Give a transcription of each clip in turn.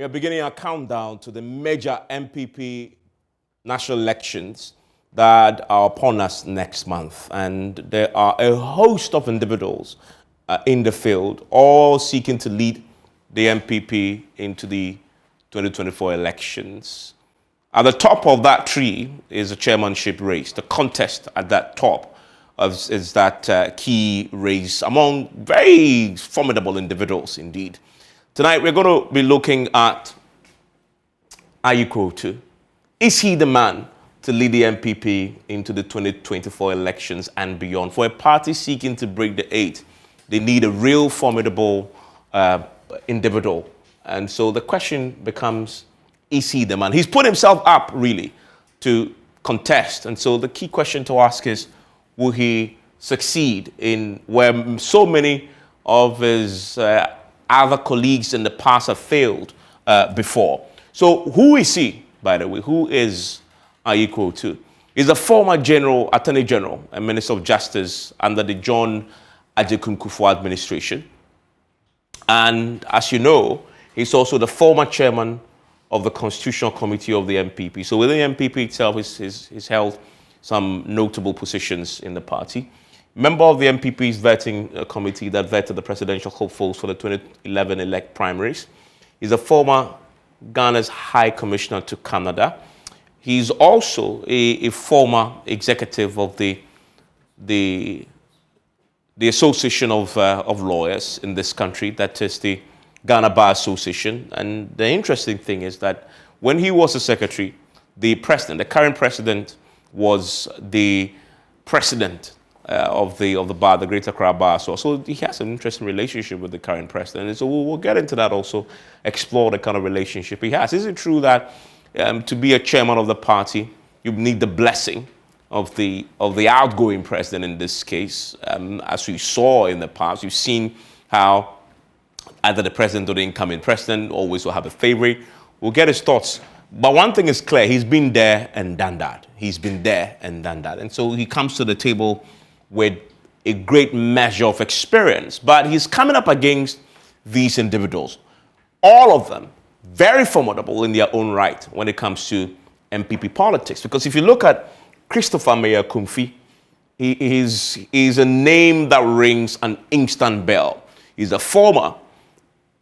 We are beginning our countdown to the major NPP national elections that are upon us next month. And there are a host of individuals in the field, all seeking to lead the NPP into the 2024 elections. At the top of that tree is a chairmanship race. The contest at that top is that key race among very formidable individuals indeed. Tonight we're going to be looking at Ayikoi Otoo. Is he the man to lead the NPP into the 2024 elections and beyond? For a party seeking to break the eight, they need a real formidable individual. And so the question becomes, is he the man? He's put himself up, really, to contest. And so the key question to ask is, will he succeed in where so many of his other colleagues in the past have failed before? So who is he, by the way? Who is Ayikoi Otoo? He's a former Attorney General and Minister of Justice under the John Agyekum Kufuor administration. And as you know, he's also the former chairman of the Constitutional Committee of the NPP. So within the NPP itself, he's held some notable positions in the party. Member of the NPP's vetting committee that vetted the presidential hopefuls for the 2011 primaries. He's a former Ghana's High Commissioner to Canada. He's also a former executive of the Association of Lawyers in this country, that is the Ghana Bar Association. And the interesting thing is that when he was a secretary, the current president, was the president of the bar, the Greater Accra Bar. So he has an interesting relationship with the current president. And so we'll get into that also, explore the kind of relationship he has. Is it true that to be a chairman of the party, you need the blessing of the outgoing president in this case? As we saw in the past, you've seen how either the president or the incoming president always will have a favorite. We'll get his thoughts. But one thing is clear, he's been there and done that. He's been there and done that. And so he comes to the table with a great measure of experience. But he's coming up against these individuals, all of them very formidable in their own right when it comes to NPP politics. Because if you look at Christopher Mayor Kumfi, he is a name that rings an instant bell. He's a former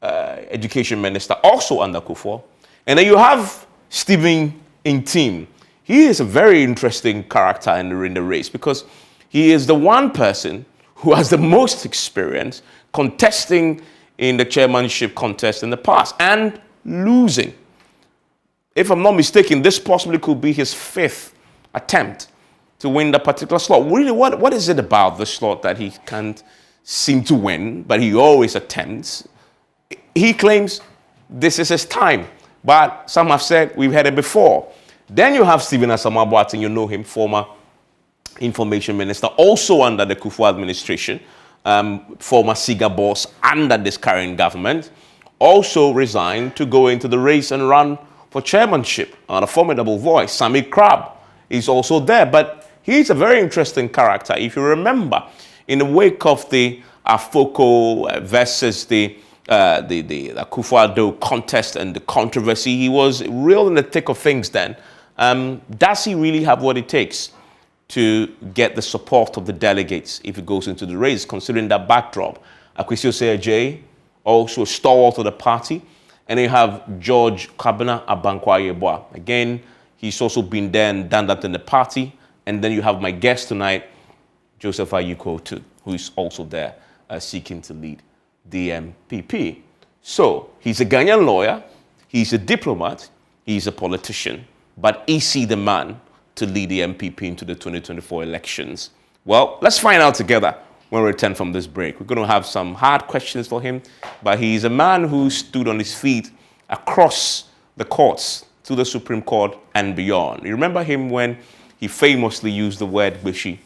education minister, also under Kufuor. And then you have Stephen Ntim. He is a very interesting character in the race because he is the one person who has the most experience contesting in the chairmanship contest in the past and losing. If I'm not mistaken, this possibly could be his fifth attempt to win that particular slot. Really, what is it about the slot that he can't seem to win, but he always attempts? He claims this is his time, but some have said we've had it before. Then you have Stephen Asamoah-Boateng, you know him, former information minister, also under the Kufuor administration, former SIGA boss under this current government, also resigned to go into the race and run for chairmanship on a formidable voice. Sammy Crab is also there, but he's a very interesting character. If you remember, in the wake of the Afoko versus the Kufuor contest and the controversy, he was real in the thick of things then. Does he really have what it takes to get the support of the delegates if he goes into the race, considering that backdrop? Akwesi Osei-Agyei, also a stalwart of the party. And you have George Kabina Abankwah-Yeboah. Again, he's also been there and done that in the party. And then you have my guest tonight, Joseph Ayikoi Otoo, who is also there seeking to lead the NPP. So he's a Ghanaian lawyer, he's a diplomat, he's a politician, but is he the man to lead the NPP into the 2024 elections? Well, let's find out together when we return from this break. We're going to have some hard questions for him, but he's a man who stood on his feet across the courts to the Supreme Court and beyond. You remember him when he famously used the word "bishi"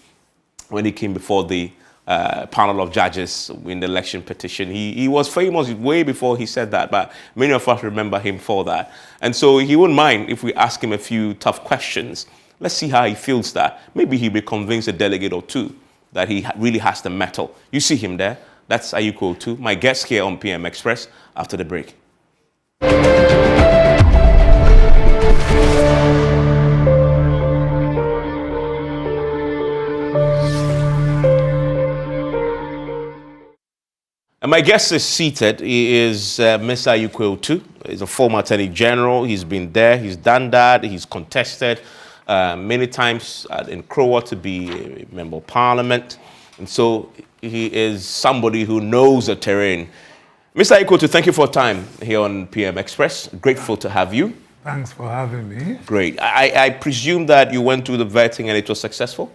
when he came before the panel of judges in the election petition. He was famous way before he said that, but many of us remember him for that. And so he wouldn't mind if we ask him a few tough questions. Let's see how he feels that. Maybe he'll be convinced a delegate or two that he really has the mettle. You see him there. That's Ayikoi Otoo, my guest here on PM Express after the break. And my guest is seated. He is Mr. Ayikoi Otoo. He's a former Attorney General. He's been there. He's done that. He's contested many times in Crowa to be a member of Parliament. And so he is somebody who knows the terrain. Mr. Ayikoi Otoo, thank you for your time here on PM Express. Grateful to have you. Thanks for having me. Great. I presume that you went through the vetting and it was successful?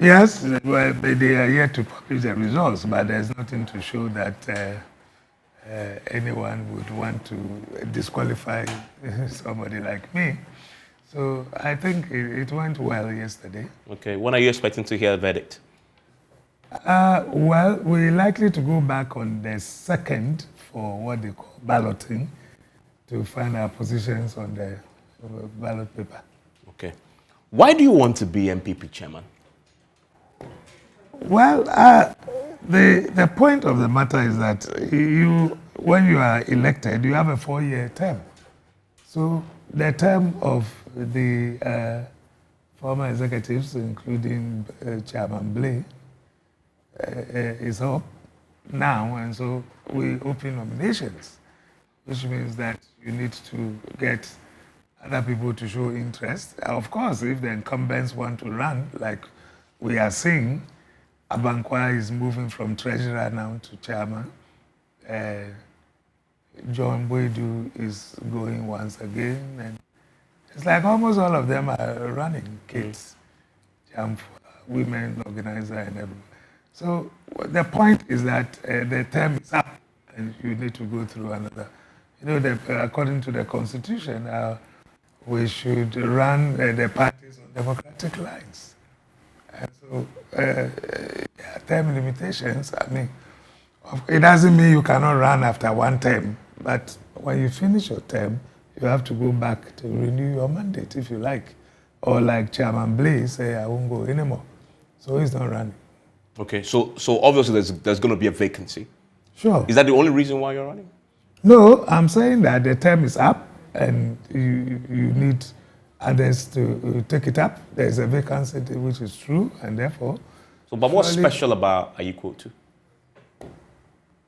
Yes, well, they are yet to publish the results, but there's nothing to show that anyone would want to disqualify somebody like me. So I think it went well yesterday. Okay. When are you expecting to hear the verdict? Well, we're likely to go back on the 2nd for what they call balloting to find our positions on the ballot paper. Okay. Why do you want to be NPP chairman? Well, the point of the matter is that when you are elected, you have a 4-year term. So the term of the former executives, including Chairman Blay, is up now, and so we open nominations, which means that you need to get other people to show interest. Of course, if the incumbents want to run, like we are seeing, Abankwa is moving from treasurer now to chairman. John Boydu is going once again. And it's like almost all of them are running, kids, women organizer and everyone. So the point is that the term is up and you need to go through another. You know, according to the constitution, we should run the parties on democratic lines. And so, term limitations, I mean, it doesn't mean you cannot run after one term, but when you finish your term, you have to go back to renew your mandate if you like. Or like Chairman Blay say, I won't go anymore. So he's not running. Okay, so obviously there's going to be a vacancy. Sure. Is that the only reason why you're running? No, I'm saying that the term is up and you need others to take it up. There's a vacancy, which is true, and therefore... So, but what's special about Ayikoi Otoo?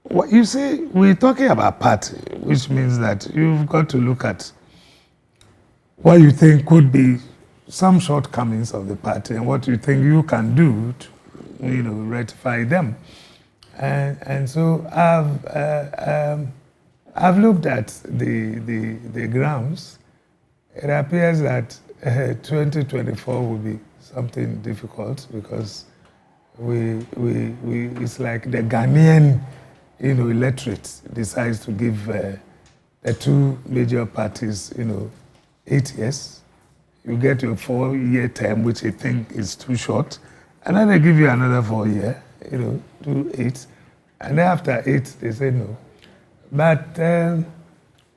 Well, you see, we're talking about party, which means that you've got to look at what you think could be some shortcomings of the party and what you think you can do to, rectify them. And so I've looked at the grounds. It appears that 2024 will be something difficult because it's like the Ghanaian, electorate decides to give the two major parties, 8 years. You get your 4-year term, which I think is too short, and then they give you another 4-year, do 8, and then after 8 they say no. But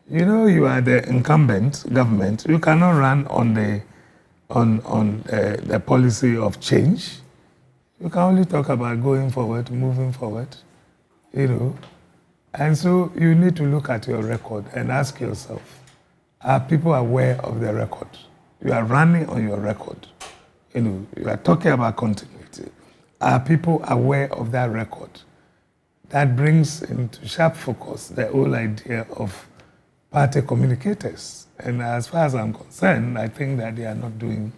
you are the incumbent government. You cannot run on the policy of change. You can only talk about going forward, moving forward, And so you need to look at your record and ask yourself, are people aware of the record? You are running on your record. You are talking about continuity. Are people aware of that record? That brings into sharp focus the whole idea of party communicators. And as far as I'm concerned, I think that they are not doing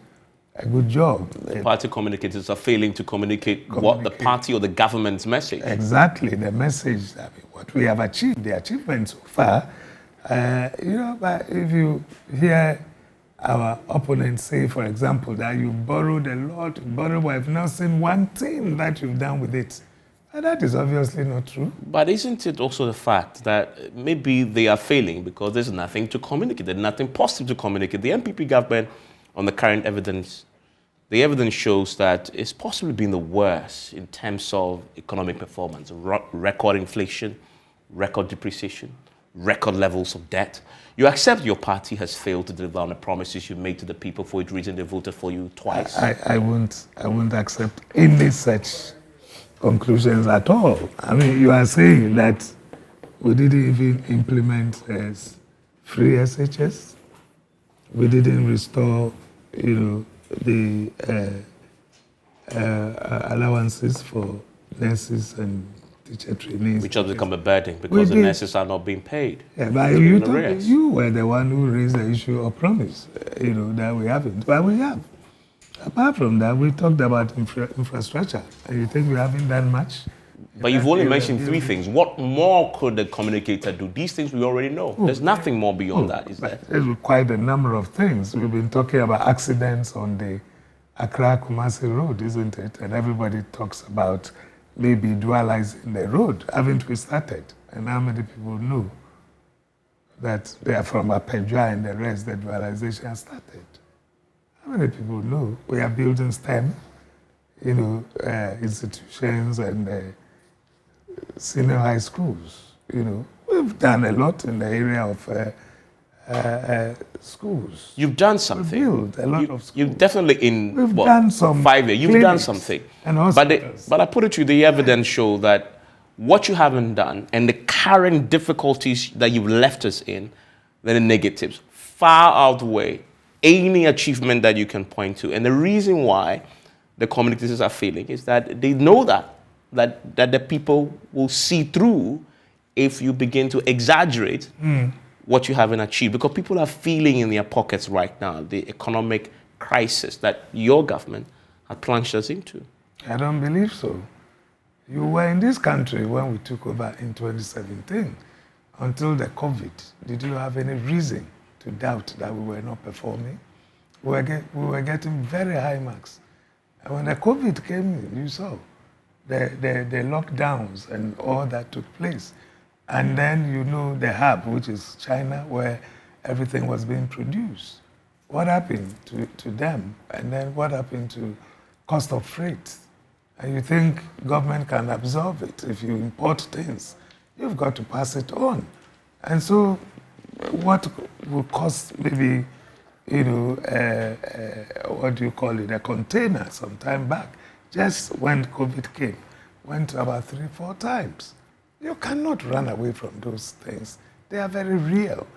a good job. The party communicators are failing to communicate what the party or the government's message. Exactly, the message, what we have achieved, the achievements so far. But if you hear our opponents say, for example, that you borrowed a lot, I've not seen one thing that you've done with it. And that is obviously not true. But isn't it also the fact that maybe they are failing because there's nothing to communicate, there's nothing positive to communicate? The NPP government, on the current evidence, the evidence shows that it's possibly been the worst in terms of economic performance, record inflation, record depreciation, record levels of debt. You accept your party has failed to deliver on the promises you made to the people for which reason they voted for you twice. I won't accept any such conclusions at all. I mean, you are saying that we didn't even implement free SHS. We didn't restore, the allowances for nurses and teacher trainees. Which has become a burden because the nurses are not being paid. Yeah, but you were the one who raised the issue of promise, that we haven't. But we have. Apart from that, we talked about infrastructure. And you think we haven't done much? But you've only mentioned 3 things. What more could the communicator do? These things we already know. There's nothing more beyond that, is there? There's quite a number of things. We've been talking about accidents on the Accra-Kumasi road, isn't it? And everybody talks about maybe dualizing the road. Haven't we started? And how many people know that they are from Apejwa and the rest, the dualization started? How many people know we are building STEM, institutions and senior high schools? We've done a lot in the area of schools. You've done something. We've built a lot of schools. You've definitely done some 5 years. You've done something. And but I put it to you, the evidence show that what you haven't done and the current difficulties that you've left us in, the negatives, far outweigh any achievement that you can point to. And the reason why the communities are failing is that they know that the people will see through if you begin to exaggerate what you haven't achieved. Because people are feeling in their pockets right now the economic crisis that your government had plunged us into. I don't believe so. You were in this country when we took over in 2017. Until the COVID, did you have any reason to doubt that we were not performing? We were getting very high marks. And when the COVID came in, you saw the lockdowns and all that took place. And then the hub, which is China, where everything was being produced. What happened to them? And then what happened to cost of freight? And you think government can absorb it? If you import things, you've got to pass it on. And so what will cost maybe, what do you call it, a container some time back, just when COVID came, went about 3-4 times. You cannot run away from those things. They are very real.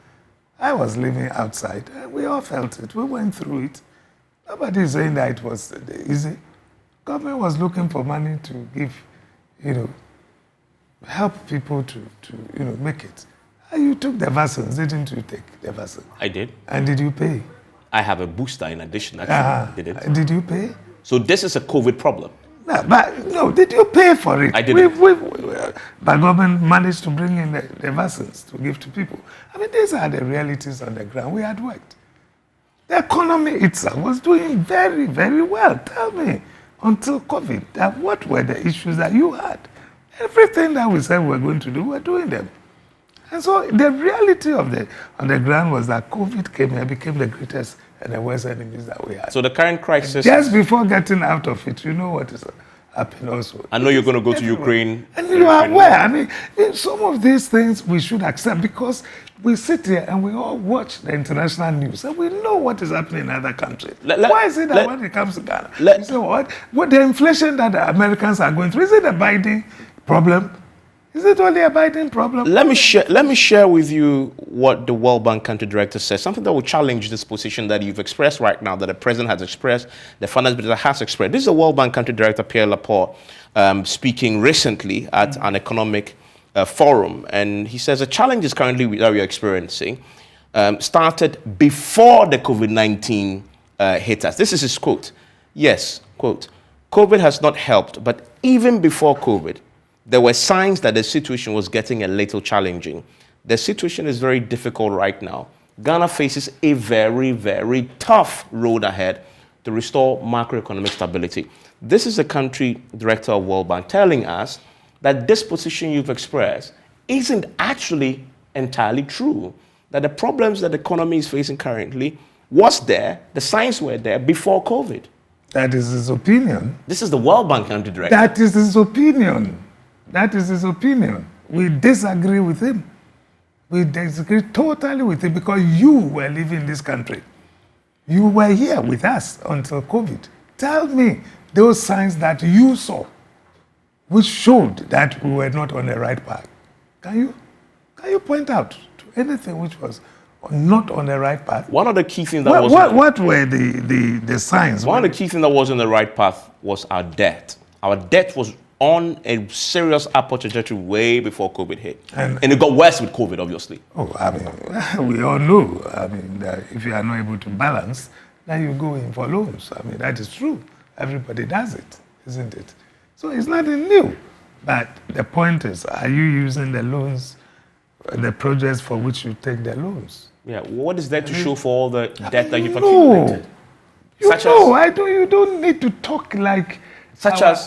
I was living outside, and we all felt it. We went through it. Nobody is saying that it was easy. Government was looking for money to give, help people to make it. And you took the vaccines, didn't you take the vaccine? I did. And did you pay? I have a booster in addition, actually. Did you pay? So this is a COVID problem. No, did you pay for it? I didn't. But government managed to bring in the vaccines to give to people. I mean, these are the realities on the ground. We had worked. The economy itself was doing very, very well. Tell me, until COVID, what were the issues that you had? Everything that we said we were going to do, we're doing them. And so the reality on the ground was that COVID came and became the greatest and the worst enemies that we had. So the current crisis... Just before getting out of it, you know what is happening also. I know you're going to go to Ukraine. And you are aware. I mean, some of these things we should accept because we sit here and we all watch the international news and we know what is happening in other countries. Why is it that when it comes to Ghana, you say, what the inflation that the Americans are going through, is it a Biden problem? Is it only a Biden problem? Let me share with you what the World Bank country director says, something that will challenge this position that you've expressed right now, that the president has expressed, the finance minister has expressed. This is the World Bank country director, Pierre Laporte, speaking recently at an economic forum. And he says the challenges currently that we are experiencing started before the COVID-19 hit us. This is his quote. Yes, quote, COVID has not helped, but even before COVID, there were signs that the situation was getting a little challenging. The situation is very difficult right now. Ghana faces a very, very tough road ahead to restore macroeconomic stability. This is the country director of World Bank telling us that this position you've expressed isn't actually entirely true. That the problems that the economy is facing currently was there, the signs were there before COVID. That is his opinion. This is the World Bank country director. That is his opinion. That is his opinion. We disagree with him. We disagree totally with him because you were living in this country. You were here with us until COVID. Tell me those signs that you saw which showed that we were not on the right path. Can you point out to anything which was not on the right path? One of the key things that what were the signs? One of the key things that was on the right path was our debt. Our debt was on a serious upward trajectory way before COVID hit. And it got worse with COVID, obviously. Oh, I mean, we all know, I mean, that if you are not able to balance, then you go in for loans. I mean, that is true. Everybody does it, isn't it? So it's nothing new. But the point is, are you using the loans, the projects for which you take the loans? Yeah, what is there to show for all the debt that you've accumulated? You don't need to talk like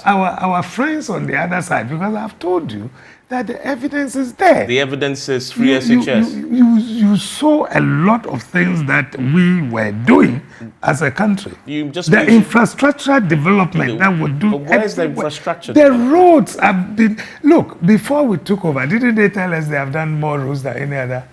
our friends on the other side, because I've told you that the evidence is there. The evidence is free SHS. You saw a lot of things that we were doing as a country. The infrastructure development that would do. But where's the infrastructure? The roads have been. Look, before we took over, didn't they tell us they have done more roads than any other?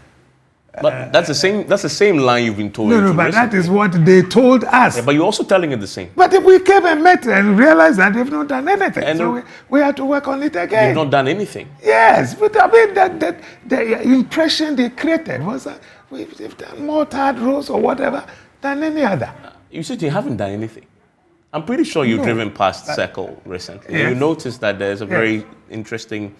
But that's the same. That's the same line you've been told. No, but that is what they told us. Yeah, but you're also telling it the same. But if we came and met and realized that they've not done anything, and so we had to work on it again. They've not done anything. Yes, but I mean the impression they created was that they've done more tarred roads or whatever than any other. You said they haven't done anything. I'm pretty sure you've driven past Circle recently. Yes. You noticed that there's a very interesting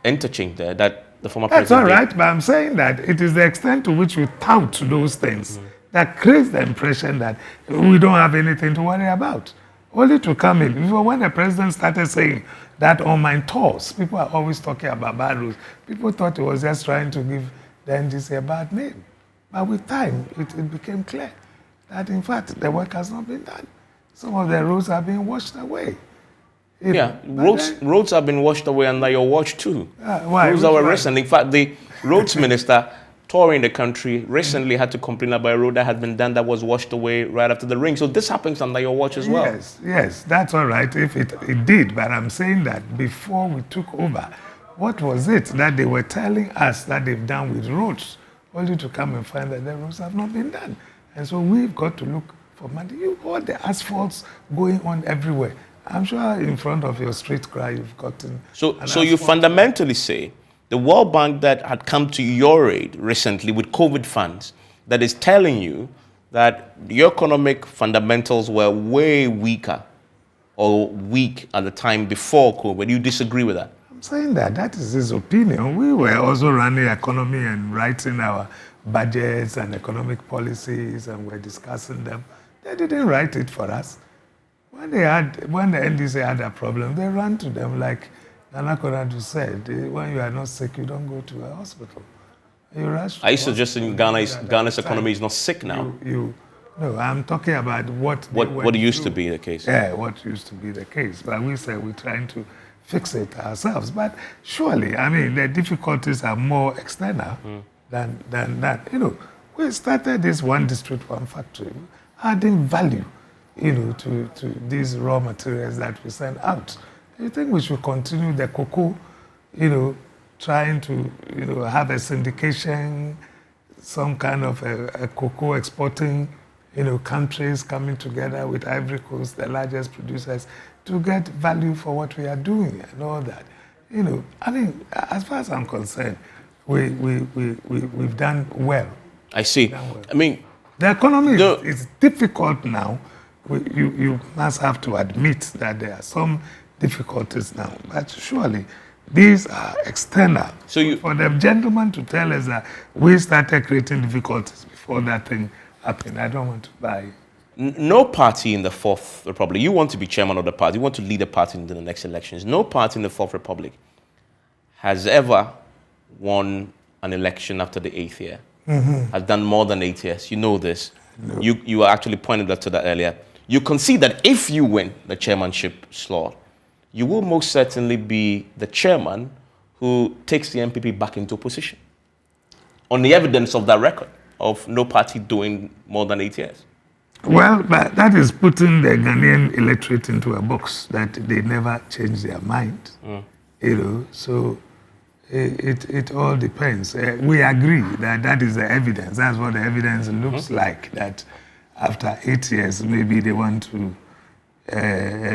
interchange there that the former That's president. That's all right, but I'm saying that it is the extent to which we tout those things that creates the impression that we don't have anything to worry about. Only to come in. When the president started saying that on my tours, people are always talking about bad roads. People thought he was just trying to give the NDC a bad name. But with time, it became clear that, in fact, the work has not been done. Some of the roads are being washed away. Roads have been washed away under your watch too. Why? Roads that were recent. In fact, the roads minister touring the country recently had to complain about a road that had been done that was washed away right after the rain. So this happens under your watch as well. Yes, that's all right if it did. But I'm saying that before we took over, what was it that they were telling us that they've done with roads, only to come and find that the roads have not been done? And so we've got to look for money. All the asphalts going on everywhere. I'm sure in front of your street cry you've gotten. So you fundamentally say the World Bank that had come to your aid recently with COVID funds that is telling you that your economic fundamentals were way weaker or weak at the time before COVID. You disagree with that? I'm saying that is his opinion. We were also running economy and writing our budgets and economic policies, and we're discussing them. They didn't write it for us. When the NDC had a problem, they ran to them like Nana Konadu said, when you are not sick, you don't go to a hospital. You rush to Are you suggesting Ghana's economy is not sick now? No, I'm talking about what used to be the case. Yeah, what used to be the case. But we said we're trying to fix it ourselves. But surely, I mean, the difficulties are more external than that. We started this one district, one factory, adding value to these raw materials that we send out. Do you think we should continue the cocoa, trying to, have a syndication, some kind of a cocoa exporting, countries coming together with Ivory Coast, the largest producers, to get value for what we are doing and all that? I mean, as far as I'm concerned, we've done well. I see. I mean, the economy is difficult now. You must have to admit that there are some difficulties now, but surely these are external. So for the gentleman to tell us that we started creating difficulties before that thing happened, I don't want to buy. No party in the Fourth Republic, you want to be chairman of the party, you want to lead the party in the next elections, no party in the Fourth Republic has ever won an election after the 8th year, has done more than 8 years. You know this. No. You actually pointed to that earlier. You concede that if you win the chairmanship slot, you will most certainly be the chairman who takes the NPP back into opposition on the evidence of that record of no party doing more than 8 years. Well, but that is putting the Ghanaian electorate into a box that they never change their mind. So it all depends. We agree that is the evidence. That's what the evidence looks like, that after 8 years, maybe they want to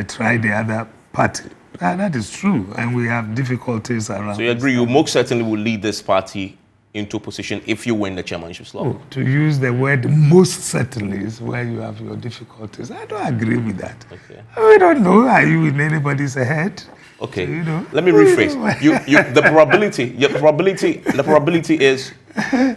try the other party. That is true, and we have difficulties around. So you agree you most certainly will lead this party into opposition if you win the chairmanship slot? To use the word most certainly is where you have your difficulties. I don't agree with that. Okay. We don't know. Are you in anybody's head? Okay. So, you know, Let me rephrase. The probability is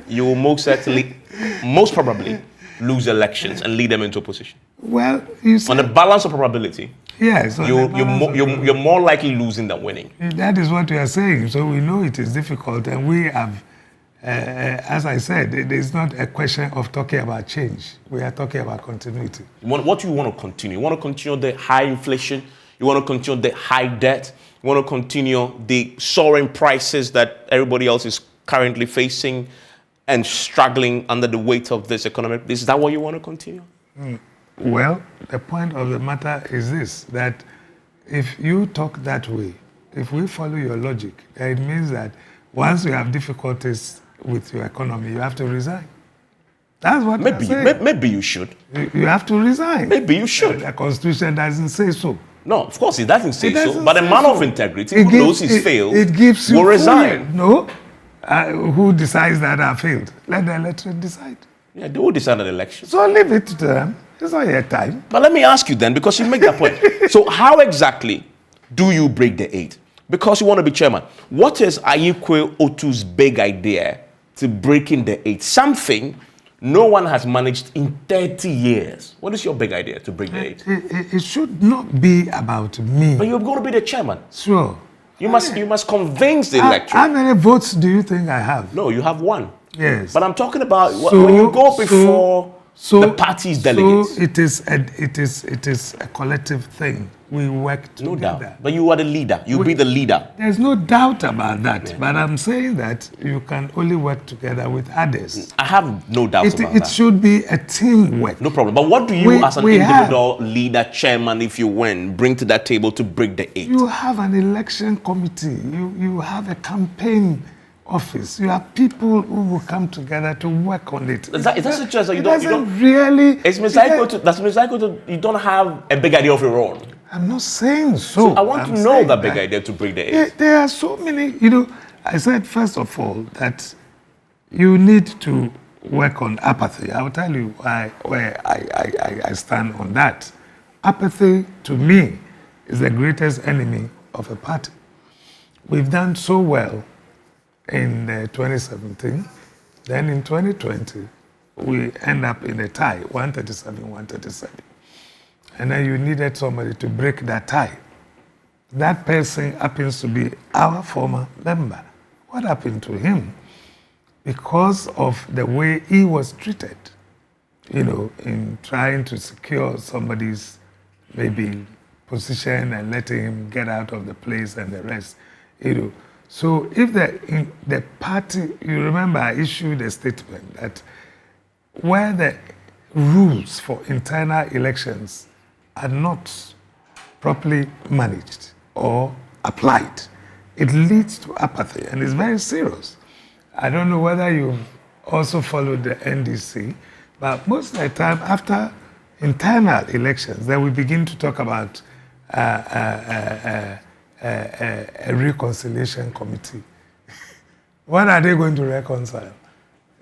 you will most probably lose elections and lead them into opposition. well, you see, On the balance of probability, yes, on the balance of you're more likely losing than winning. that is what we are saying. So we know it is difficult, and we have, as I said, it is not a question of talking about change. We are talking about continuity. What do you want to continue? You want to continue the high inflation? You want to continue the high debt? You want to continue the soaring prices that everybody else is currently facing and struggling under the weight of this economic? Is that what you want to continue? Well, the point of the matter is this, that if you talk that way, if we follow your logic, it means that once you have difficulties with your economy, you have to resign. That's what Maybe you should. You have to resign. Maybe you should. The Constitution doesn't say so. No, of course it doesn't say so. doesn't But a say man so. of integrity who knows he's failed It gives you will resign. No. Who decides that I failed? Let the electorate decide. Yeah, they will decide at the election. So leave it to them. It's not your time. But let me ask you then, because you make that point. So how exactly do you break the 8? Because you want to be chairman. What is Ayikoi Otoo's big idea to breaking the 8? Something no one has managed in 30 years. What is your big idea to break the 8? It should not be about me. But you're going to be the chairman. Sure. You must convince the How electorate. many votes do you think I have? No, you have 1. Yes. But I'm talking about when you go before the party's delegates. So it is a collective thing. We work together. No doubt. But you are the leader. You'll be the leader. There's no doubt about that. Yeah. But I'm saying that you can only work together with others. I have no doubt about that. It should be a teamwork. No problem. But what do you as an individual leader, chairman, if you win, bring to that table to break the 8? You have an election committee. You have a campaign office. You have people who will come together to work on it. Is that suggest that you don't really? It's Mensah, you don't have a big idea of your own. I'm not saying so. I want to know that big idea to break the 8. There are so many, I said first of all that you need to work on apathy. I will tell you where I stand on that. Apathy, to me, is the greatest enemy of a party. We've done so well in 2017. Then in 2020, we end up in a tie, 137-137. And then you needed somebody to break that tie. That person happens to be our former member. What happened to him? Because of the way he was treated, in trying to secure somebody's maybe position and letting him get out of the place and the rest, So if the party, you remember I issued a statement that where the rules for internal elections are not properly managed or applied, it leads to apathy, and it's very serious. I don't know whether you've also followed the NDC, but most of the time after internal elections, then we begin to talk about a reconciliation committee. What are they going to reconcile?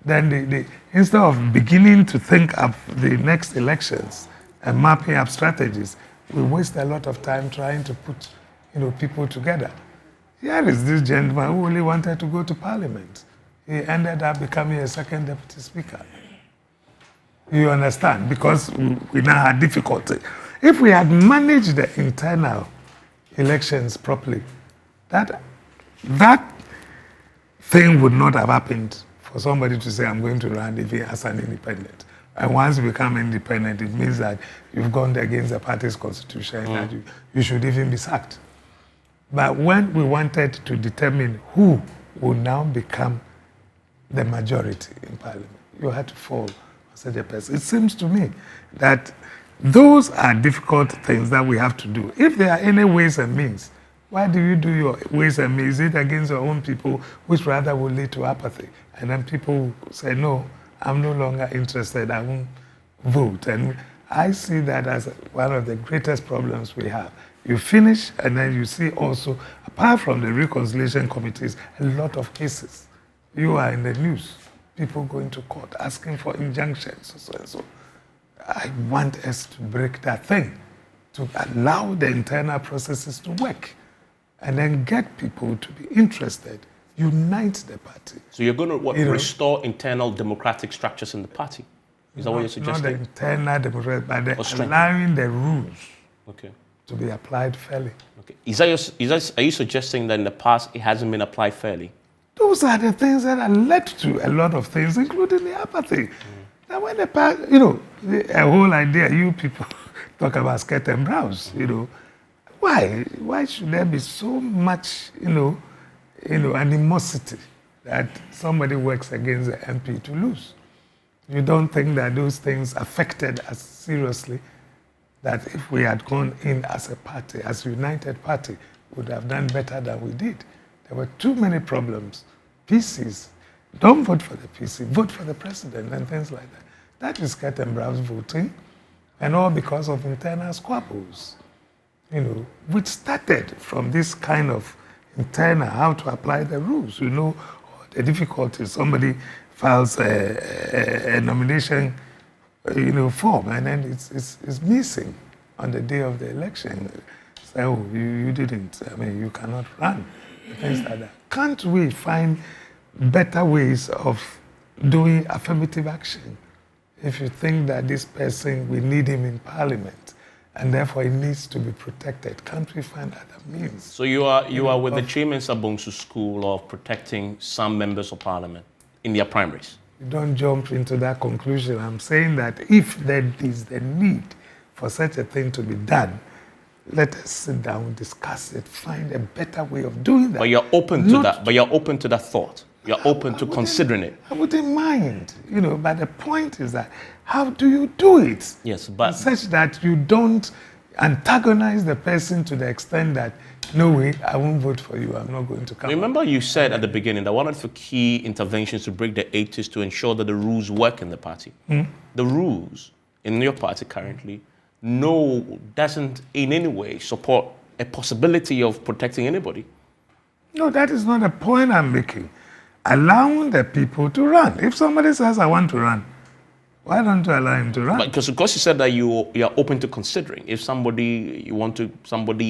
Then instead of beginning to think of the next elections and mapping up strategies, we waste a lot of time trying to put people together. Here is this gentleman who only wanted to go to Parliament. He ended up becoming a second deputy speaker. You understand? Because we now had difficulty. If we had managed the internal elections properly, that thing would not have happened for somebody to say, I'm going to run even as an independent. And once you become independent, it means that you've gone against the party's constitution and you should even be sacked. But when we wanted to determine who will now become the majority in Parliament, you had to fall on such a person. It seems to me that those are difficult things that we have to do. If there are any ways and means, why do you do your ways and means? Is it against your own people, which rather will lead to apathy? And then people say, no, I'm no longer interested, I won't vote. And I see that as one of the greatest problems we have. You finish, and then you see also, apart from the reconciliation committees, a lot of cases. You are in the news, people going to court, asking for injunctions, so and so. I want us to break that thing, to allow the internal processes to work. and then get people to be interested, unite the party. So you're going to restore internal democratic structures in the party? Is that what you're suggesting? Not the internal democracy, but allowing the rules to be applied fairly. Okay. Are you suggesting that in the past it hasn't been applied fairly? Those are the things that have led to a lot of things, including the apathy. Now, when the whole idea, you people talk about skirt and blouse, why? Why should there be so much, animosity that somebody works against the MP to lose? You don't think that those things affected us seriously? That if we had gone in as a party, as a united party, we would have done better than we did. There were too many problems. PCs, don't vote for the PC, vote for the president and things like that. That is cat and blouse voting, and all because of internal squabbles, which started from this kind of internal, how to apply the rules, the difficulties. Somebody files a nomination form, and then it's missing on the day of the election. Say, oh, you didn't. I mean, you cannot run. Things like that. Can't we find better ways of doing affirmative action? If you think that this person, we need him in parliament, and therefore he needs to be protected, can't we find other means? So you are with the Mensah Bongsu school of protecting some members of parliament in their primaries? You don't jump into that conclusion. I'm saying that if there is the need for such a thing to be done, let us sit down, discuss it, find a better way of doing that. But you're open to that. But you're open to that thought. You're open to considering it. I wouldn't mind, But the point is that how do you do it? Yes, but such that you don't antagonize the person to the extent that, no way, I won't vote for you. I'm not going to come. Remember, you said at the beginning that one of the key interventions to break the 80s to ensure that the rules work in the party. The rules in your party currently doesn't in any way support a possibility of protecting anybody. No, that is not the point I'm making. Allowing the people to run. If somebody says, I want to run, why don't you allow him to run? Because you said that you are open to considering. If somebody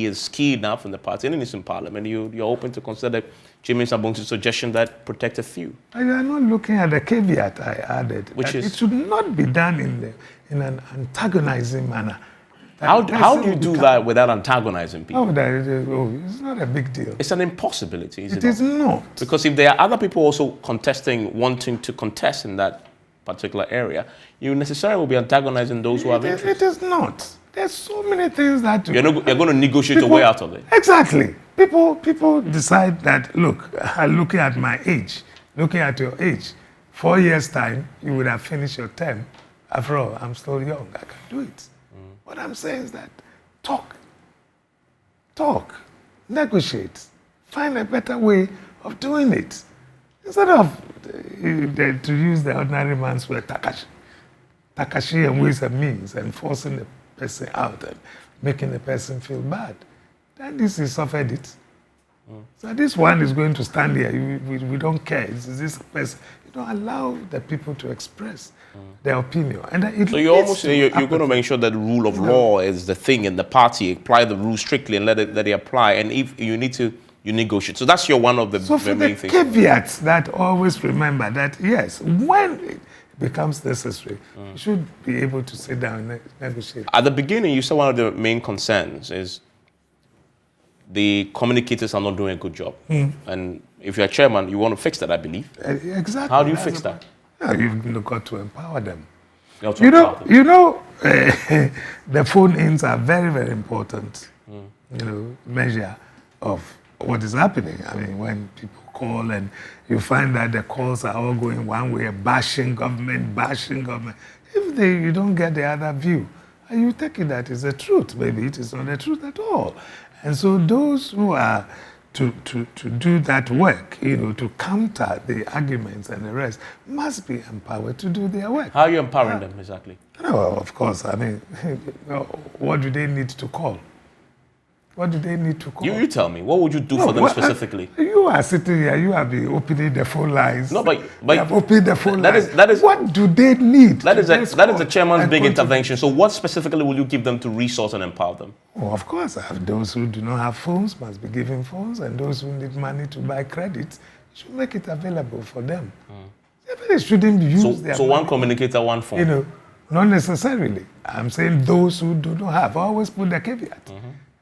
is key enough in the party and is in parliament, you're open to consider Mensah Bongsu's suggestion that protect a few. You are not looking at the caveat I added. Which is? It should not be done in an antagonizing manner. How do you do that without antagonizing people? It's not a big deal. It's an impossibility, It is not. Because if there are other people also wanting to contest in that particular area, you necessarily will be antagonizing those who have interest. It is not. There's so many things that you're going to negotiate your way out of it. Exactly. People decide that, look, looking at my age, looking at your age, 4 years' time, you would have finished your term. After all, I'm still young. I can do it. What I'm saying is that talk, negotiate, find a better way of doing it. Instead of to use the ordinary man's word, takashi and ways and means, and forcing the person out and making the person feel bad. Then this is suffered it. So this one is going to stand here. We don't care. It's this person. You don't allow the people to express their opinion. And so you're almost saying you're going to make sure that the rule of law is the thing in the party. Apply the rules strictly and let it apply. And if you need to, you negotiate. So that's one of the main things. Caveats that always remember that, yes, when it becomes necessary, you should be able to sit down and negotiate. At the beginning, you said one of the main concerns is the communicators are not doing a good job. And if you're a chairman, you want to fix that, I believe. Exactly. How do you fix that? You've got to empower them. The phone-ins are very, very important, measure of what is happening. I mean, when people call and you find that the calls are all going one way, bashing government. If you don't get the other view, you take it that is the truth. Maybe it is not the truth at all. And so those who are to do that work, to counter the arguments and the rest, must be empowered to do their work. How are you empowering them exactly? Well, of course, I mean, what do they need to call? What do they need to call? You tell me. What would you do for them specifically? You are sitting here. You have been opening the phone lines. No, but you have opened the phone lines. That is. What do they need? That is the chairman's big intervention. So, what specifically will you give them to resource and empower them? Well, of course, those who do not have phones must be given phones, and those who need money to buy credits should make it available for them. They shouldn't use their So money. one communicator, one phone. You know, not necessarily. I'm saying those who do not have. I always put the caveat.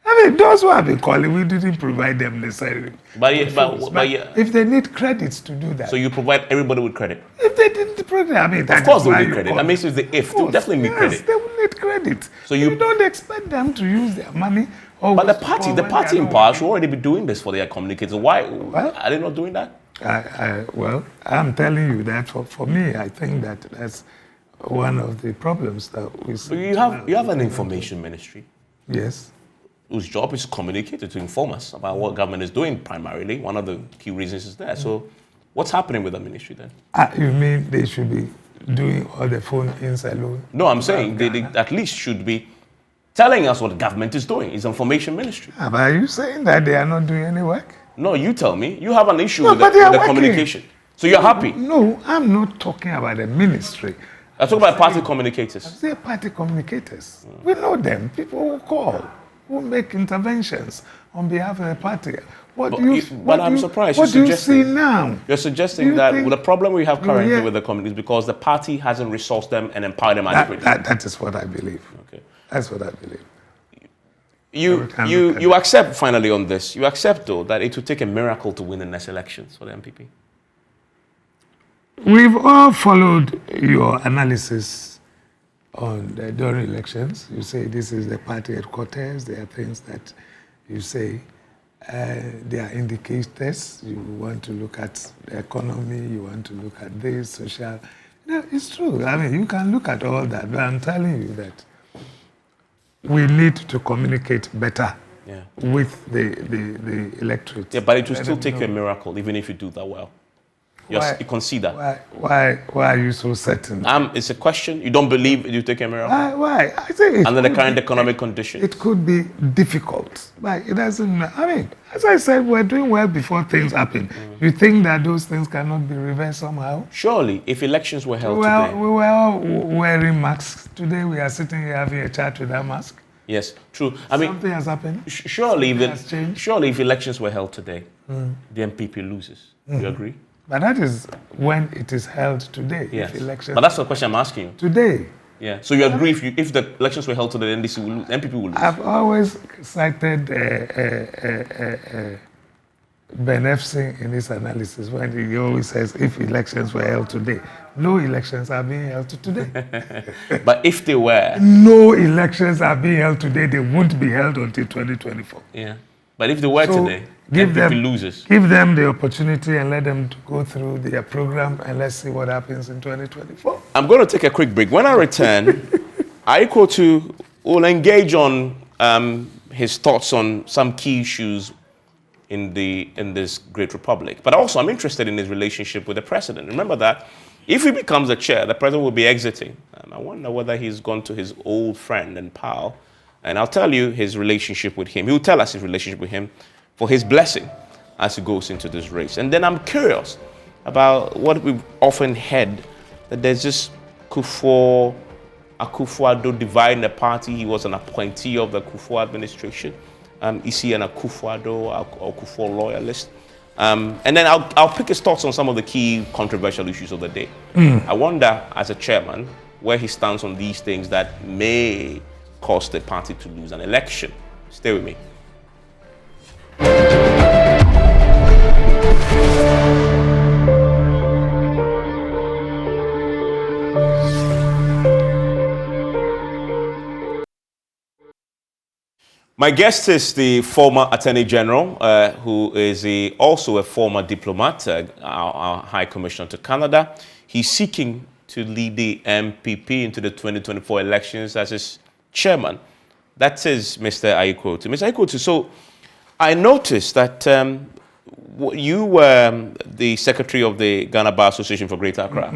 I mean, those who have been calling, we didn't provide them necessarily. But if they need credits to do that. So you provide everybody with credit? If they didn't provide, I mean, of course they will need credit. That makes it the if. They will definitely need credit. They will need credit. So you don't expect them to use their money. But the party in power should already be doing this for their communicators. Why are they not doing that? Well, I'm telling you that for me, I think that's one of the problems that we see. So you have an information ministry. Yes. Whose job is to communicate, to inform us about what government is doing primarily. One of the key reasons is that. So what's happening with the ministry then? You mean they should be doing all the phone-ins alone? No, I'm saying they at least should be telling us what the government is doing. It's information ministry. But are you saying that they are not doing any work? No, you tell me. You have an issue with the communication. So you're happy? No, I'm not talking about the ministry. I'm talking about party communicators. They're party communicators. We know them. People who call, who make interventions on behalf of the party. But I'm surprised. What do you see now? You're suggesting that the problem we have currently with the community is because the party hasn't resourced them and empowered them adequately. That is what I believe. Okay. That's what I believe. You accept, finally on this, you accept though that it would take a miracle to win the next elections for the NPP? We've all followed your analysis on the during elections. You say this is the party headquarters. There are things that you say they are indicators. You want to look at the economy. You want to look at this, social. No, it's true. I mean, you can look at all that, but I'm telling you that we need to communicate better with the electorate. Yeah, but it will still take you a miracle, even if you do that well. You concede that. Why are you so certain? It's a question. You don't believe it will take a miracle? Why? I think under the current economic conditions. It could be difficult, but it doesn't. I mean, as I said, we're doing well before things happen. You think that those things cannot be reversed somehow? Surely, if elections were held today. We were all wearing masks. Today we are sitting here having a chat without mask. Yes, true. I mean, something has happened. Surely, if elections were held today, the NPP loses. Do you agree? But that is when it is held today. Yes. But that's the question I'm asking you. Today. Yeah. So you agree if the elections were held today, NDC will lose, NPP will lose? I've always cited Ben Efsing in his analysis when he always says if elections were held today. No elections are being held today. But if they were? No elections are being held today. They won't be held until 2024. Yeah. But if they were today, NPP loses. Give them the opportunity and let them go through their program and let's see what happens in 2024. I'm going to take a quick break. When I return, Ayikoi Otoo will engage on his thoughts on some key issues in this great republic. But also, I'm interested in his relationship with the president. Remember that if he becomes the chair, the president will be exiting. I wonder whether he's gone to his old friend and pal. And I'll tell you his relationship with him. He will tell us his relationship with him for his blessing as he goes into this race. And then I'm curious about what we've often heard, that there's this Akufo-Addo divide in the party. He was an appointee of the Akufo administration. Is he an Akufo-Addo or Akufo loyalist? And then I'll pick his thoughts on some of the key controversial issues of the day. I wonder, as a chairman, where he stands on these things that may cause the party to lose an election. Stay with me. My guest is the former Attorney General, who is also a former diplomat, our High Commissioner to Canada. He's seeking to lead the NPP into the 2024 elections as his chairman. That is Mr. Ayikoi Otoo. Mr. Ayikoi Otoo, so I noticed that you were the secretary of the Ghana Bar Association for Greater Accra.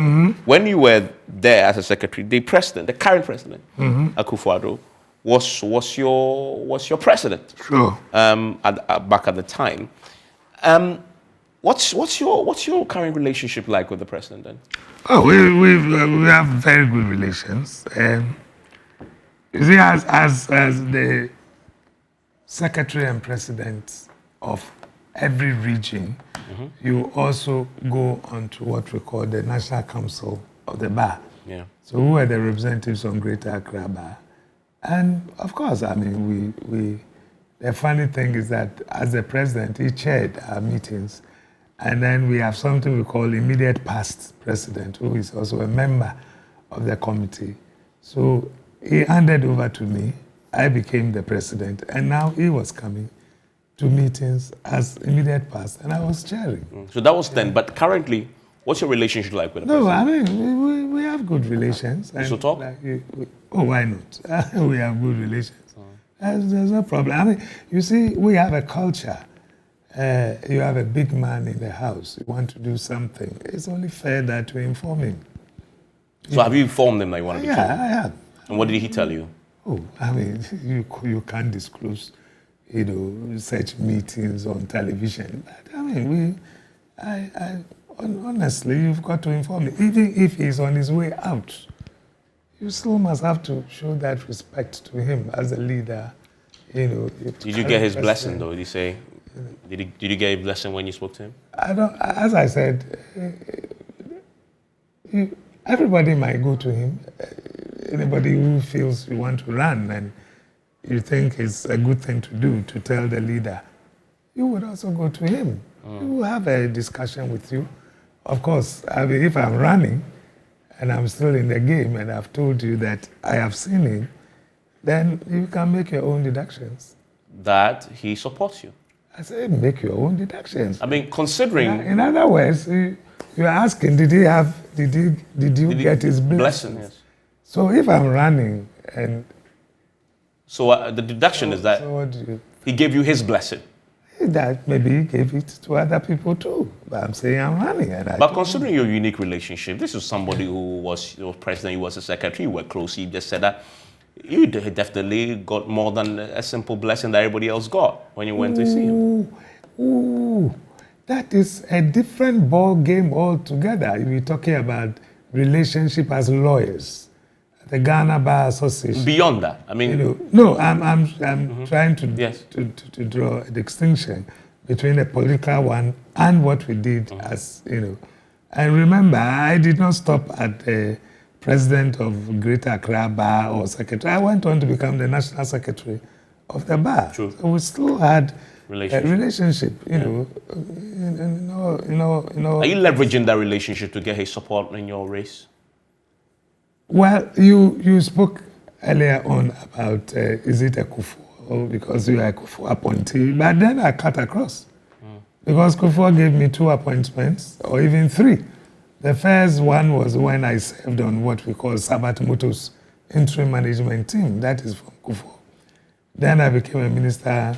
When you were there as a secretary, the current president, Akufo-Addo, was your president. Sure. Back at the time. What's your current relationship like with the president then? Oh, we have very good relations. You see, as the secretary and president of every region, you also go on to what we call the National Council of the Bar. Yeah. So who are the representatives on Greater Accra Bar? And of course, I mean, the funny thing is that as the president, he chaired our meetings. And then we have something we call immediate past president, who is also a member of the committee. So he handed over to me. I became the president. And now he was coming to meetings as immediate past, and I was chairing. So that was then. But currently, what's your relationship like with the president? No, I mean, we have good relations. You still talk? Why not? We have good relations. There's no problem. I mean, you see, we have a culture. You have a big man in the house. You want to do something. It's only fair that we inform him. So have you informed him that you want to be Yeah, chairman? I have. And what did he tell you? Oh, I mean, you can't disclose, such meetings on television. But I mean, honestly, you've got to inform him. Even if he's on his way out, you still must have to show that respect to him as a leader. Did you get his blessing though? Did he say? Did you get a blessing when you spoke to him? I don't. As I said, everybody might go to him. Anybody who feels you want to run and you think it's a good thing to do to tell the leader, you would also go to him. He will have a discussion with you. Of course, I mean, if I'm running and I'm still in the game and I've told you that I have seen him, then you can make your own deductions. That he supports you. I say, make your own deductions. I mean, considering... In other words, you're asking, did you get his blessing? Yes. So if I'm running and... So the deduction is that he gave you his blessing. That maybe he gave it to other people too. But I'm saying I'm running. But considering your unique relationship, this is somebody who was your president, you was a secretary, you were close, you just said that you definitely got more than a simple blessing that everybody else got when you went to see him. Ooh, that is a different ball game altogether. If you're talking about relationship as lawyers, the Ghana Bar Association. Beyond that, I mean, no, I'm trying to draw a distinction between a political one and what we did as And remember, I did not stop at the president of Greater Accra Bar or secretary. I went on to become the national secretary of the bar. True. So we still had a relationship. Are you leveraging that relationship to get his support in your race? Well, you spoke earlier on about is it a Kufuor? Or because you are a Kufuor appointee, but then I cut across. Because Kufuor gave me 2 appointments, or even 3. The first one was when I served on what we call Sabat Muto's interim management team. That is from Kufuor. Then I became a minister,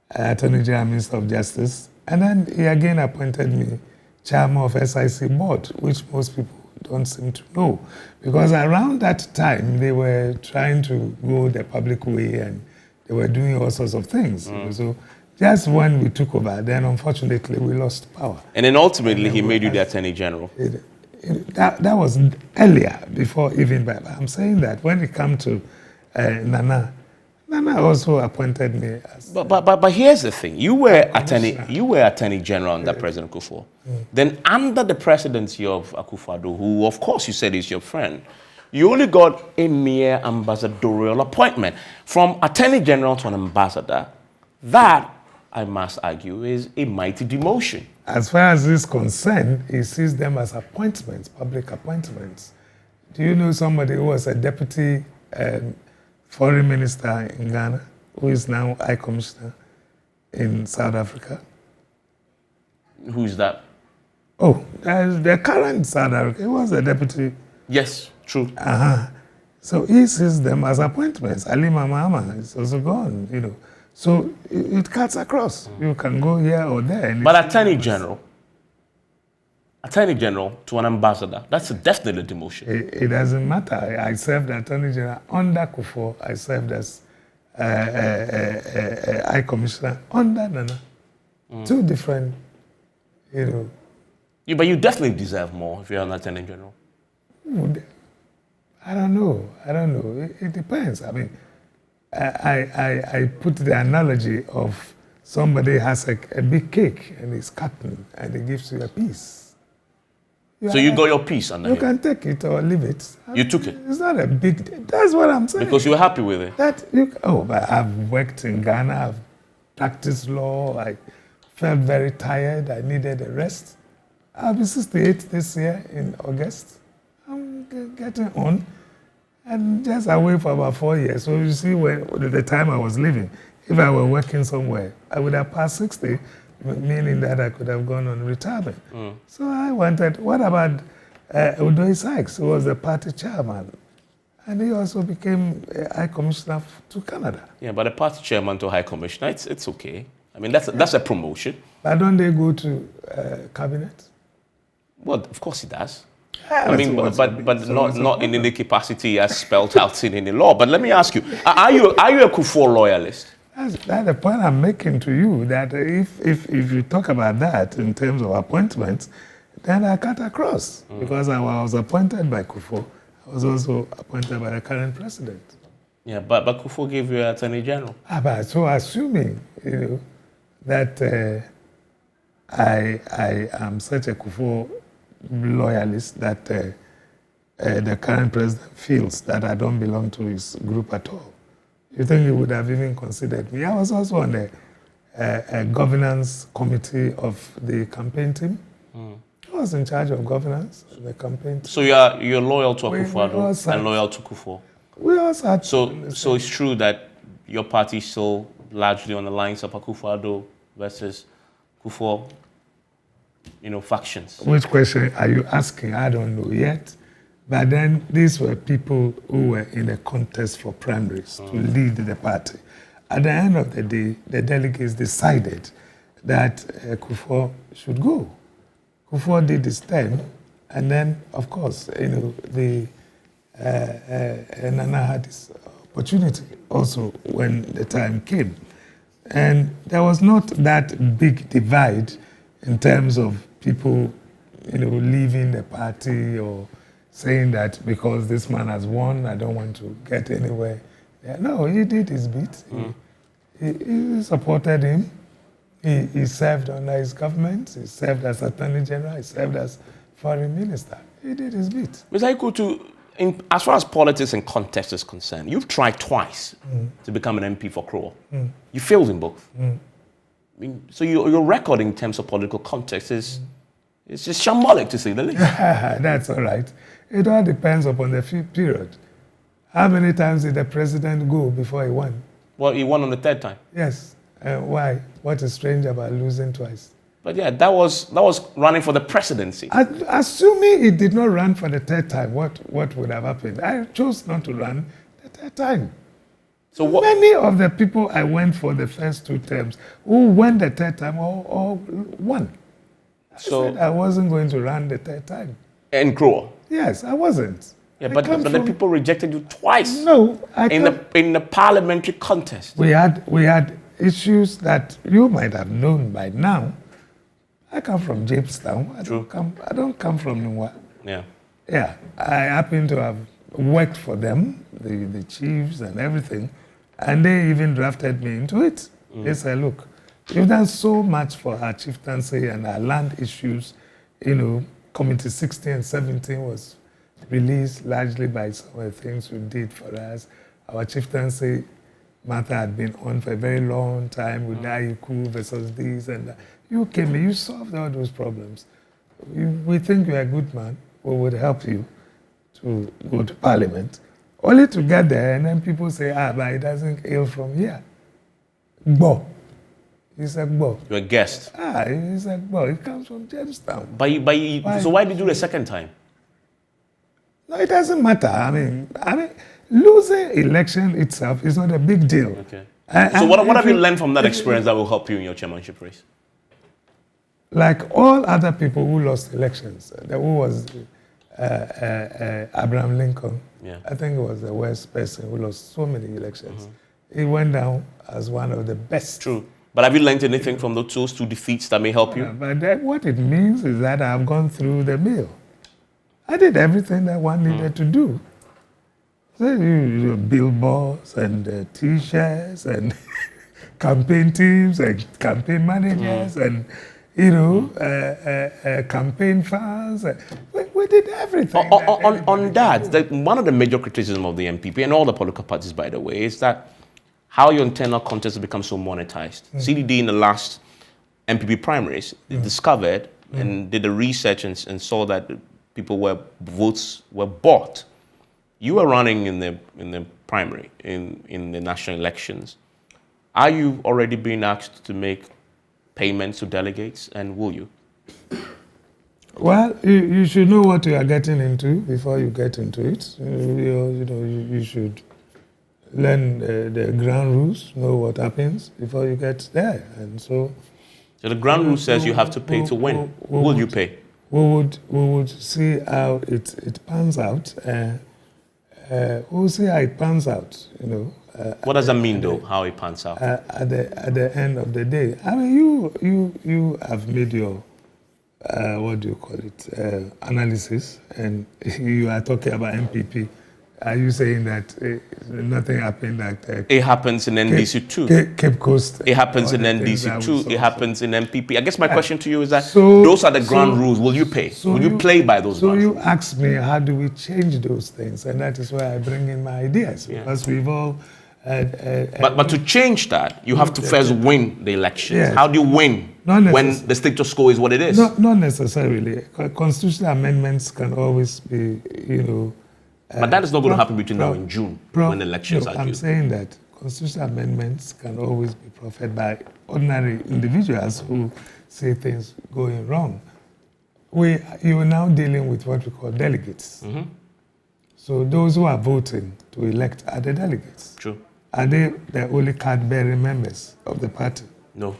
Attorney General, Minister of Justice. And then he again appointed me chairman of SIC board, which most people don't seem to know. Because around that time, they were trying to go the public way and they were doing all sorts of things. So just when we took over, then unfortunately we lost power. And then ultimately he made you the Attorney General. That was earlier, before even, but I'm saying that when it comes to Nana also appointed me as... But here's the thing. You were Attorney General under President Kufuor. Then under the presidency of Akufo-Addo, who of course you said is your friend, you only got a mere ambassadorial appointment. From Attorney General to an ambassador, that, I must argue, is a mighty demotion. As far as this is concerned, he sees them as appointments, public appointments. Do you know somebody who was a deputy foreign minister in Ghana, who is now High Commissioner in South Africa? Who's that? Oh, the current South Africa. He was a deputy. Yes, true. So he sees them as appointments. Ali Mahama is also gone, So it cuts across. You can go here or there. But Attorney General, Attorney General to an ambassador. That's definitely a demotion. It doesn't matter. I served as Attorney General under Kufuor. I served as High Commissioner under Nana. Two different, Yeah, but you definitely deserve more if you're an Attorney General. I don't know. It depends. I mean, I put the analogy of somebody has a big cake and it's cutting and he gives you a piece. So you got your piece under You him. can take it or leave it. You took it? It's not a big deal. That's what I'm saying. Because you were happy with it. But I've worked in Ghana. I've practiced law. I felt very tired. I needed a rest. I'll be 68 this year in August. I'm getting on. And just away for about 4 years. So you see, the time I was living, if I were working somewhere, I would have passed 60, meaning that I could have gone on retirement. So I wanted, what about Udoi Sykes, who was the party chairman? And he also became High Commissioner to Canada. Yeah, but the party chairman to High Commissioner, it's okay. I mean, that's a promotion. But don't they go to cabinet? Well, of course he does. Yeah, I mean, but not in any capacity as spelled out in any law. But let me ask you, are you a Kufuor loyalist? That's the point I'm making to you, that if you talk about that in terms of appointments, then I cut across. Because I was appointed by Kufuor. I was also appointed by the current president. Yeah, but Kufuor gave you Attorney General. But so assuming, that I am such a Kufuor loyalist that the current president feels that I don't belong to his group at all. You think he would have even considered me? I was also on the governance committee of the campaign team. I was in charge of governance of the campaign team. So you're loyal to Akufo-Addo and loyal to Kufuor. We also had So it's true that your party is still largely on the lines of Akufo-Addo versus Kufuor, factions. Which question are you asking? I don't know yet. But then these were people who were in a contest for primaries to lead the party. At the end of the day, the delegates decided that Kufuor should go. Kufuor did his term, and then, of course, Nana had his opportunity also when the time came. And there was not that big divide in terms of people, leaving the party or saying that because this man has won, I don't want to get anywhere. Yeah, no, he did his bit. He supported him. He served under his government. He served as Attorney General. He served as Foreign Minister. He did his bit. Mr. Ayikoi Otoo, as far as politics and context is concerned, you've tried twice to become an MP for Kroa. You failed in both. I mean, so your record in terms of political context is just shambolic, to say the least. That's all right. It all depends upon the period. How many times did the president go before he won? Well, he won on the third time. Yes. Why? What is strange about losing twice? But yeah, that was running for the presidency. Assuming he did not run for the third time, what would have happened? I chose not to run the third time. So what? Many of the people I went for the first two terms who went the third time or won. I said I wasn't going to run the third time. In Kroa? Yes, I wasn't. Yeah, but the people rejected you twice. No, in the parliamentary contest. We had issues that you might have known by now. I come from Jamestown. I don't come from Nwa. Yeah. Yeah, I happen to have worked for them, the chiefs and everything, and they even drafted me into it. They said, look, you've done so much for our chieftaincy and our land issues. Committee 16 and 17 was released largely by some of the things we did for us. Our chieftaincy matter had been on for a very long time with Ayikoi versus this and that. You came in, you solved all those problems. We think you're a good man. We would help you to go to parliament. Only to get there, and then people say, but it doesn't hail from here. Bo. He said, Bo. You're a guest. He said, Bo. It comes from Jamestown. So why did you do the second time? No, it doesn't matter. I mean, losing election itself is not a big deal. Okay. So what have you learned from that experience that will help you in your chairmanship race? like all other people who lost elections, who was Abraham Lincoln, Yeah. I think he was the worst person who lost so many elections. He went down as one of the best. True. But have you learned anything from those two defeats that may help you? But then what it means is that I've gone through the mill. I did everything that one needed to do. So you billboards and T-shirts and campaign teams and campaign managers and campaign funds. We did everything. On that, one of the major criticism of the NPP and all the political parties, by the way, is that how your internal contests have become so monetized. CDD in the last NPP primaries discovered and did the research and saw that votes were bought. You were running in the primary, in the national elections. Are you already being asked to make payments to delegates, and will you? Well, you should know what you are getting into before you get into it. You should learn the ground rules, know what happens before you get there, and so. So the ground rule says you have to pay to win. Will you pay? We would see how it pans out. We'll see how it pans out. What does that mean, though? How it pans out? At the end of the day, I mean, you have made your what do you call it, analysis, and you are talking about NPP. Are you saying that nothing happened at it happens in NDC too? Cape Coast. It happens in NDC too. It happens in NPP. I guess my question to you is that those are the ground rules. Will you pay? Will you play by those ground rules? So you ask me, how do we change those things? And that is why I bring in my ideas, because we've all... But to change that, you have to first win the elections. Yes. How do you win when the status quo is what it is? Not necessarily. Constitutional amendments can always be, but that is not going to happen between now and June, when the elections are due. I'm saying that constitutional amendments can always be proffered by ordinary individuals who see things going wrong. You are now dealing with what we call delegates. So those who are voting to elect are the delegates. True. Are they the only card-bearing members of the party? No.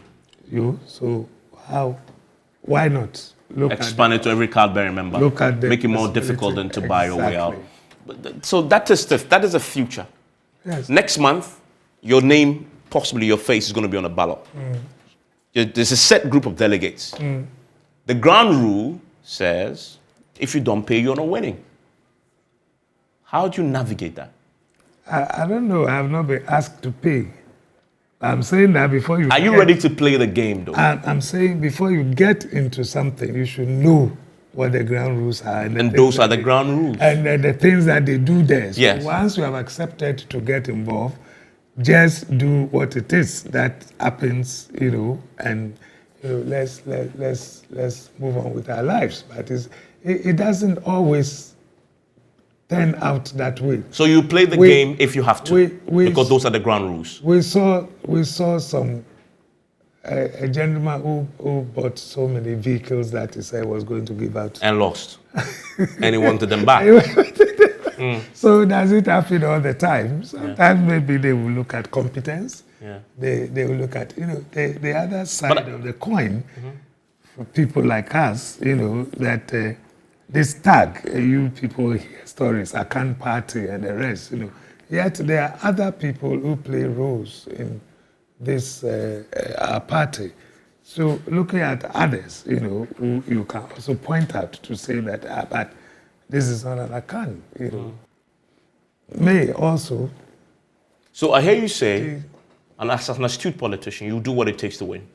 So why not expand it to every card-bearing member? Make it more difficult than to buy your way out. So that is the future. Yes. Next month, your name, possibly your face, is going to be on a ballot. There's a set group of delegates. The ground rule says, if you don't pay, you're not winning. How do you navigate that? I don't know. I have not been asked to pay. I'm saying that before you... Are you ready to play the game, though? I'm saying before you get into something, you should know what the ground rules are. And those are the ground rules. And the things that they do there. So yes. Once you have accepted to get involved, just do what it is that happens, and let's move on with our lives. But it doesn't always turn out that way. So you play the game if you have to, because those are the ground rules. We saw some a gentleman who bought so many vehicles that he said was going to give out. And lost. And he wanted them back. So does it happen all the time? Sometimes maybe they will look at competence. Yeah. They will look at, the other side of the coin for people like us, that this tag, you people hear stories, I can't party and the rest, Yet there are other people who play roles in this our party. So looking at others, who you can also point out to say that, but this is not an account, May also. So I hear you say, and as an astute politician, you do what it takes to win.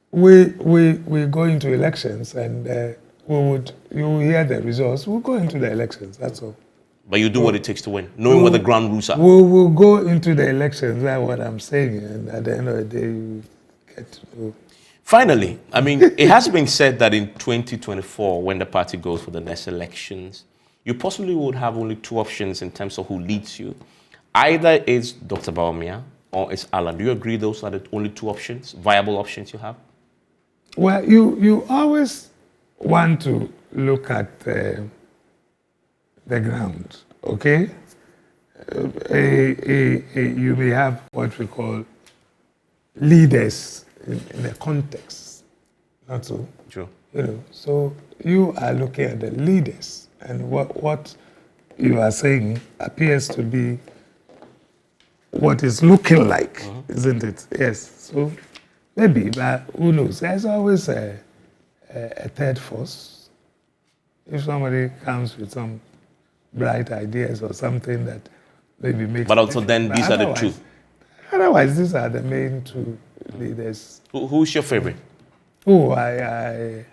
We go into elections and you will hear the results. We'll go into the elections, that's all. But you do what it takes to win, knowing what the ground rules are. We'll go into the elections, that's what I'm saying. And at the end of the day, you get to know. Finally, I mean, it has been said that in 2024, when the party goes for the next elections, you possibly would have only two options in terms of who leads you. Either it's Dr. Bawumia or it's Alan. Do you agree those are the only two options, viable options you have? Well, you always want to look at the ground, okay? You may have what we call leaders, in the context. Not so. True. So you are looking at the leaders, and what you are saying appears to be what is looking like, isn't it? Yes. So maybe, but who knows? There's always a third force. If somebody comes with some bright ideas or something that maybe makes. But also then these are the two. Otherwise, these are the main two leaders. Who's your favorite? Oh, I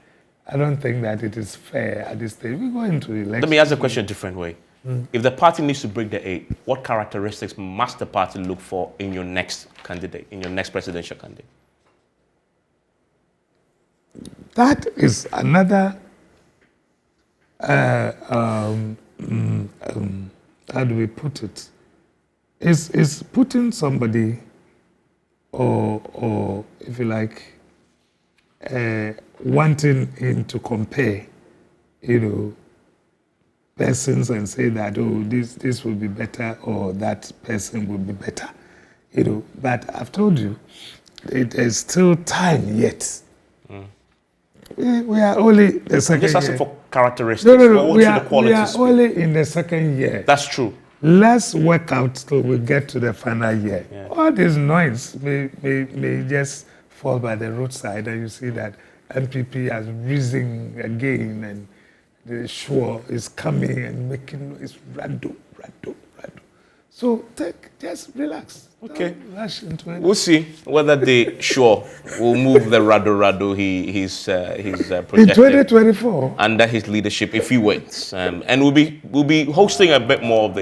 don't think that it is fair at this stage. We go into election. Let me ask the question a different way. If the party needs to break the eight, what characteristics must the party look for in your next candidate, in your next presidential candidate? That is another, how do we put it? Is putting somebody, or if you like, wanting him to compare, persons and say that, oh, this will be better or that person will be better. But I've told you, there's still time yet. We are only the second year. Just asking for characteristics. No. We are only in the second year. That's true. Let's work out till we get to the final year. Yeah. All this noise may just fall by the roadside, and you see that NPP has risen again, and the Sure is coming and making noise, rado. So just relax. Okay. Don't rush into it. We'll see whether the Sure will move the rado he's projected in 2024 under his leadership if he wins. And we'll be hosting a bit more of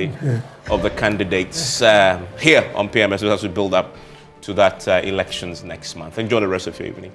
the candidates here on PMS as we build up to that elections next month. Enjoy the rest of your evening.